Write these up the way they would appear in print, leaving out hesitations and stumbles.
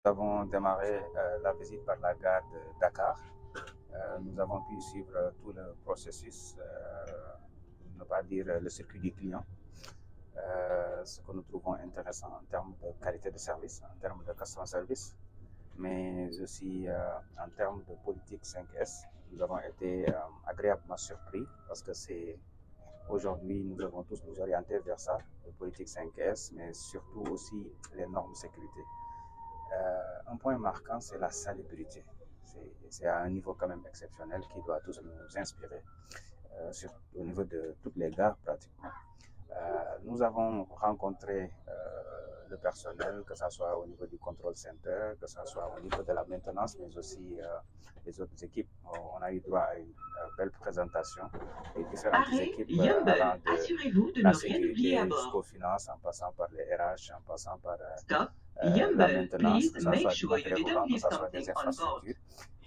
Nous avons démarré la visite par la gare de Dakar. Nous avons pu suivre tout le processus, ne pas dire le circuit du client, ce que nous trouvons intéressant en termes de qualité de service, en termes de customer service, mais aussi en termes de politique 5S. Nous avons été agréablement surpris parce que c'est aujourd'hui, nous devons tous nous orienter vers ça, la politique 5S, mais surtout aussi les normes de sécurité. Un point marquant, c'est la salubrité. C'est à un niveau quand même exceptionnel qui doit tous nous inspirer au niveau de toutes les gares pratiquement. Nous avons rencontré le personnel, que ce soit au niveau du control center, que ce soit au niveau de la maintenance, mais aussi les autres équipes. On a eu droit à une belle présentation des différentes équipes allant de la sécurité jusqu'aux finances, en passant par les RH, en passant par la maintenance, que ce soit du matériel roulant, que ce soit des infrastructures.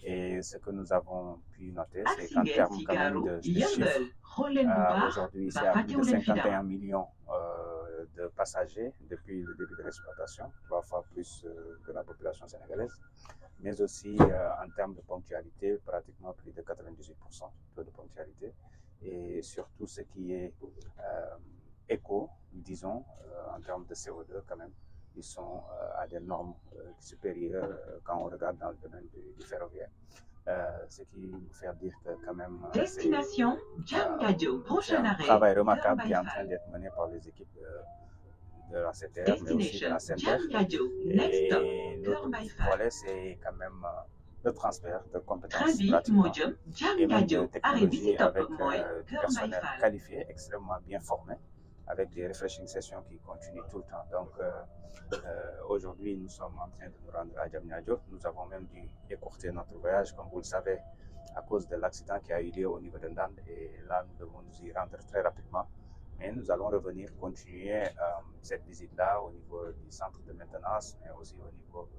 Et ce que nous avons pu noter, c'est qu'en termes quand même de chiffres, aujourd'hui, c'est à plus de 51 millions de passagers depuis le début de l'exploitation, 3 fois plus que la population sénégalaise, mais aussi en termes de ponctualité, pratiquement plus de 98% de ponctualité, et surtout ce qui est éco, disons, en termes de CO2 quand même, ils sont à des normes supérieures quand on regarde dans le domaine du ferroviaire. Ce qui nous fait dire que quand même Destination Diamniadio, prochain arrêt, travail remarquable qui est en train d'être mené par les équipes de la CTR, mais aussi de la CNTR. Et l'autre volet, c'est quand même le transfert de compétences pratiquement et même de technologie avec du personnel qualifié, extrêmement bien formé, avec des refreshing sessions qui continuent tout le temps. Donc aujourd'hui, nous sommes en train de nous rendre à Diamniadio. Nous avons même dû écourter notre voyage, comme vous le savez, à cause de l'accident qui a eu lieu au niveau de Ndande. Et là, nous devons nous y rendre très rapidement. Mais nous allons revenir continuer cette visite-là au niveau du centre de maintenance, mais aussi au niveau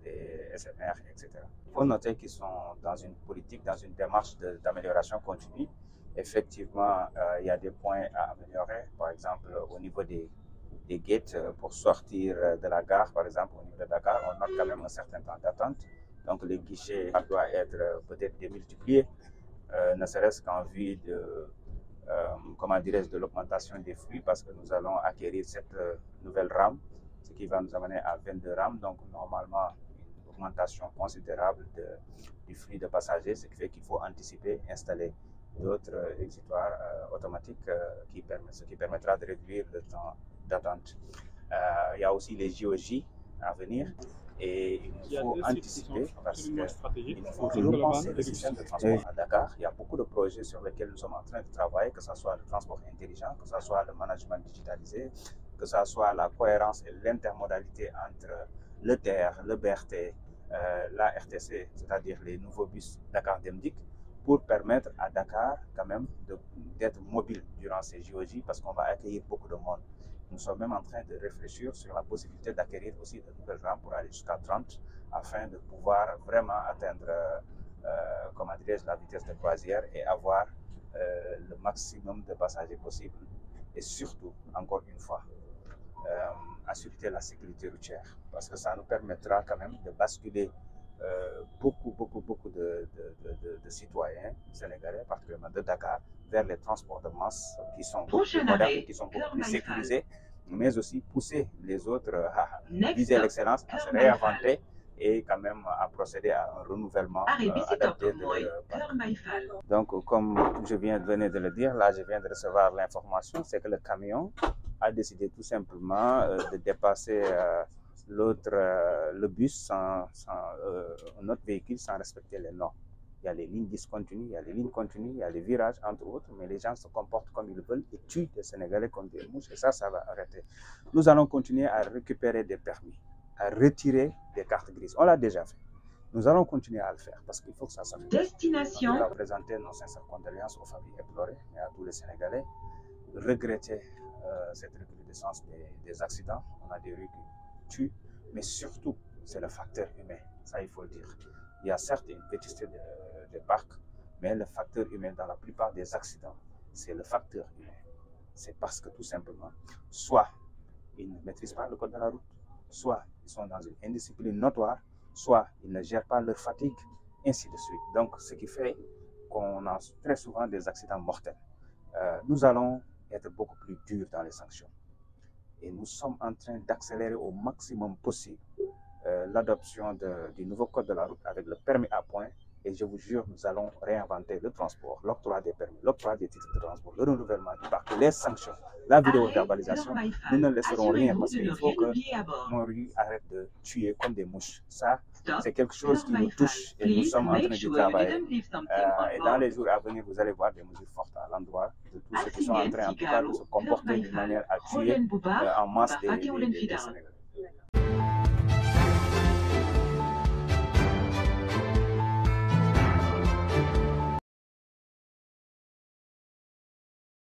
des SMR, etc. Il faut noter qu'ils sont dans une politique, dans une démarche d'amélioration continue. Effectivement, il y a des points à améliorer, par exemple au niveau des gates pour sortir de la gare, par exemple au niveau de Dakar, on note quand même un certain temps d'attente. Donc les guichets doivent être peut-être démultipliés, ne serait-ce qu'en vue de comment dirais-je, de l'augmentation des flux, parce que nous allons acquérir cette nouvelle rame, ce qui va nous amener à 22 rames, donc normalement une augmentation considérable du flux de passagers, ce qui fait qu'il faut anticiper, installer d'autres exutoires automatiques, ce qui permettra de réduire le temps d'attente. Il y a aussi les JOJ à venir. Et il faut anticiper parce qu'il faut repenser le système de transport à Dakar. Il y a beaucoup de projets sur lesquels nous sommes en train de travailler, que ce soit le transport intelligent, que ce soit le management digitalisé, que ce soit la cohérence et l'intermodalité entre le TER, le BRT, la RTC, c'est-à-dire les nouveaux bus Dakar Demdik, pour permettre à Dakar quand même d'être mobile durant ces JOJ parce qu'on va accueillir beaucoup de monde. Nous sommes même en train de réfléchir sur la possibilité d'acquérir aussi de nouvelles rames pour aller jusqu'à 30 afin de pouvoir vraiment atteindre comment dirais-je, la vitesse de croisière et avoir le maximum de passagers possible. Et surtout, encore une fois, assurer la sécurité routière parce que ça nous permettra quand même de basculer beaucoup de citoyens sénégalais, particulièrement de Dakar, vers les transports de masse qui sont beaucoup plus modernes, qui sont beaucoup plus sécurisés, mais aussi pousser les autres à viser l'excellence, à se réinventer et quand même à procéder à un renouvellement adapté de leur parc. Donc, comme je venais de le dire, là je viens de recevoir l'information, c'est que le camion a décidé tout simplement de dépasser le bus un autre véhicule sans respecter les normes. Il y a les lignes discontinues, il y a les lignes continues, il y a les virages, entre autres, mais les gens se comportent comme ils veulent et tuent les Sénégalais comme des mouches, et ça va arrêter. Nous allons continuer à récupérer des permis, à retirer des cartes grises. On l'a déjà fait. Nous allons continuer à le faire parce qu'il faut que ça s'arrête. Destination. On va présenter nos sincères condoléances aux familles éplorées et à tous les Sénégalais. Regretter cette recrudescence des accidents. On a des rues qui tuent, mais surtout, c'est le facteur humain. Ça, il faut le dire. Il y a certes une vétusté des parcs, mais le facteur humain dans la plupart des accidents, c'est le facteur humain. C'est parce que tout simplement, soit ils ne maîtrisent pas le code de la route, soit ils sont dans une indiscipline notoire, soit ils ne gèrent pas leur fatigue, ainsi de suite. Donc, ce qui fait qu'on a très souvent des accidents mortels. Nous allons être beaucoup plus durs dans les sanctions. Et nous sommes en train d'accélérer au maximum possible l'adoption du nouveau code de la route avec le permis à points. Et je vous jure, nous allons réinventer le transport, l'octroi des permis, l'octroi des titres de transport, le renouvellement du parc, les sanctions, la vidéo-verbalisation. Nous ne laisserons rien parce qu'il faut que nos rues arrêtent de tuer comme des mouches. Ça, c'est quelque chose qui nous touche et nous sommes en train de travailler. Et dans les jours à venir, vous allez voir des mesures fortes à l'endroit de tous ceux qui sont en train, en tout cas, de se comporter d'une manière à tuer en masse des Sénégalais.